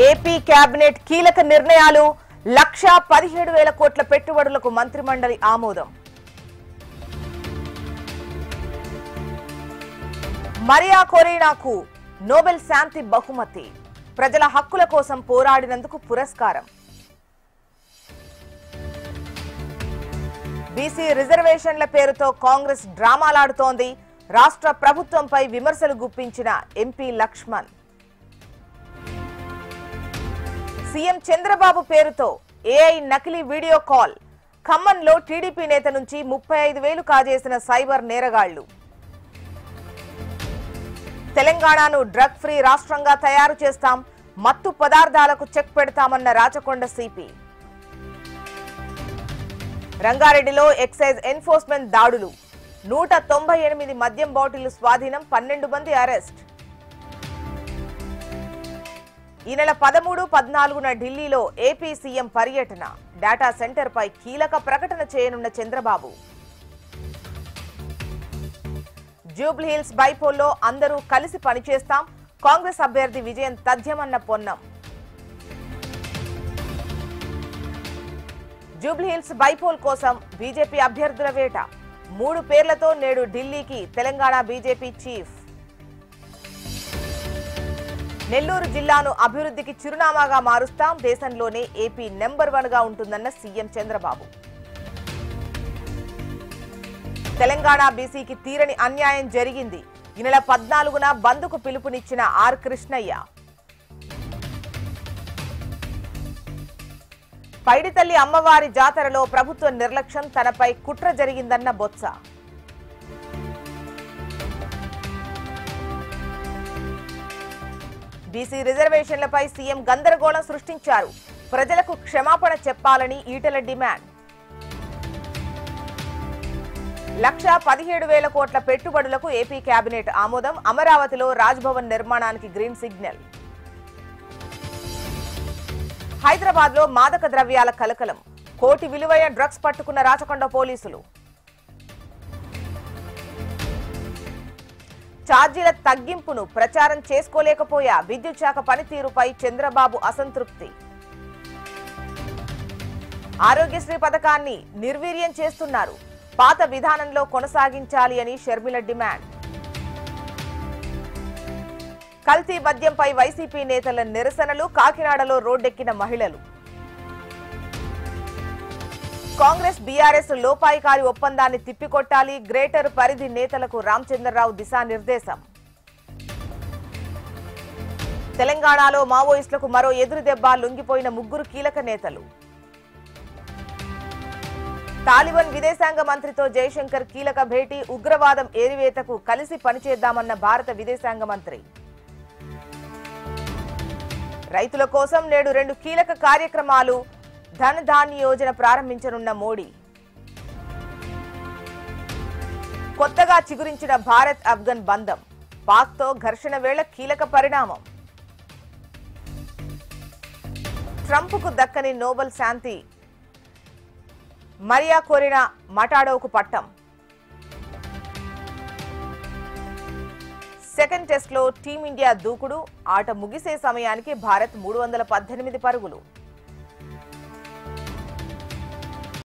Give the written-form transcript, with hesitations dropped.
AP cabinet కీలక నిర్ణయాలు 1,17,000 కోట్ల పెట్టుబడులకు మంత్రిమండలి ఆమోదం. మరియా కొరీనాకు నోబెల్ శాంతి బహుమతి. ప్రజల హక్కుల కోసం పోరాడినందుకు పురస్కారం. బీసీ రిజర్వేషన్ల పేరుతో కాంగ్రెస్ డ్రామాలాడుతోంది. రాష్ట్ర ప్రభుత్వంపై విమర్శలు గుప్పించిన ఎంపీ లక్ష్మణ్. సీఎం చంద్రబాబు పేరుతో ఏఐ నకిలీ వీడియో కాల్. ఖమ్మంలో టీడీపీ నేత నుంచి 35,000 కాజేసిన సైబర్ నేరగాళ్లు. తెలంగాణను డ్రగ్ ఫ్రీ రాష్ట్రంగా తయారు చేస్తాం, మత్తు పదార్థాలకు చెక్ పెడతామన్న రాచకొండ సిపి. రంగారెడ్డిలో ఎక్సైజ్ ఎన్ఫోర్స్మెంట్ దాడులు. 198 మద్యం బాటిళ్లు స్వాధీనం, 12 మంది అరెస్ట్. ఈ నెల 13, 14న ఢిల్లీలో ఏపీ సీఎం పర్యటన. డేటా సెంటర్ పై కీలక ప్రకటన చేయనున్న చంద్రబాబు. జూబ్లీహిల్స్ బైపోల్లో అందరూ కలిసి పనిచేస్తాం, కాంగ్రెస్ అభ్యర్థి విజయం తథ్యమన్న పొన్నం. జూబ్లీహిల్స్ బైపోల్ కోసం బీజేపీ అభ్యర్థుల వేట. 3 పేర్లతో నేడు ఢిల్లీకి తెలంగాణ బీజేపీ చీఫ్. నెల్లూరు జిల్లాను అభివృద్ధికి చిరునామాగా మారుస్తాం, దేశంలోనే ఏపీ నెంబర్ 1గా ఉంటుందన్న సీఎం చంద్రబాబు. తెలంగాణ బీసీకి తీరని అన్యాయం జరిగింది. ఈ నెల 14న బంద్కు పిలుపునిచ్చిన ఆర్ కృష్ణయ్య. పైడితల్లి అమ్మవారి జాతరలో ప్రభుత్వ నిర్లక్ష్యం, తనపై కుట్ర జరిగిందన్న బొత్స. బీసీ రిజర్వేషన్లపై సీఎం గందరగోళం సృష్టించారు. ప్రజలకు క్షమాపణ చెప్పాలని ఈటెల డిమాండ్. 1,17,000 కోట్ల పెట్టుబడులకు ఏపీ కేబినెట్ ఆమోదం. అమరావతిలో రాజ్భవన్ నిర్మాణానికి గ్రీన్ సిగ్నల్. హైదరాబాద్ లో మాదక ద్రవ్యాల కలకలం. 1 కోటి విలువైన డ్రగ్స్ పట్టుకున్న రాచకొండ పోలీసులు. ఛార్జీల తగ్గింపును ప్రచారం చేసుకోలేకపోయా. విద్యుత్ శాఖ పనితీరుపై చంద్రబాబు అసంతృప్తి. ఆరోగ్యశ్రీ పథకాన్ని నిర్వీర్యం చేస్తున్నారు, పాత విధానంలో కొనసాగించాలి అని షర్మిల డిమాండ్. కల్తీ మద్యంపై వైసీపీ నేతల నిరసనలు. కాకినాడలో రోడ్డెక్కిన మహిళలు. కాంగ్రెస్ బీఆర్ఎస్ లోపాయికారి ఒప్పందాన్ని తిప్పికొట్టాలి. గ్రేటర్ పరిధి నేతలకు రామచంద్రరావు దిశానిర్దేశం. తెలంగాణలో మావోయిస్టులకు మరో ఎదురుదెబ్బ. లొంగిపోయిన 3 కీలక నేతలు. తాలిబాన్ విదేశాంగ మంత్రితో జయశంకర్ కీలక భేటీ. ఉగ్రవాదం ఏరివేతకు కలిసి పనిచేద్దామన్న భారత విదేశాంగ మంత్రి. రైతుల కోసం నేడు 2 కీలక కార్యక్రమాలు. ధన్ ధాన్య యోజన ప్రారంభించనున్న మోడీ. కొత్తగా చిగురించిన భారత్ ఆఫ్ఘన్ బంధం. పాక్తో ఘర్షణ వేళ కీలక పరిణామం. ట్రంప్కు దక్కని నోబెల్ శాంతి. మరియా కొరీనా మటాడోకు పట్టం. సెకండ్ టెస్ట్లో టీమిండియా దూకుడు. ఆట ముగిసే సమయానికి భారత్ 318 పరుగులు.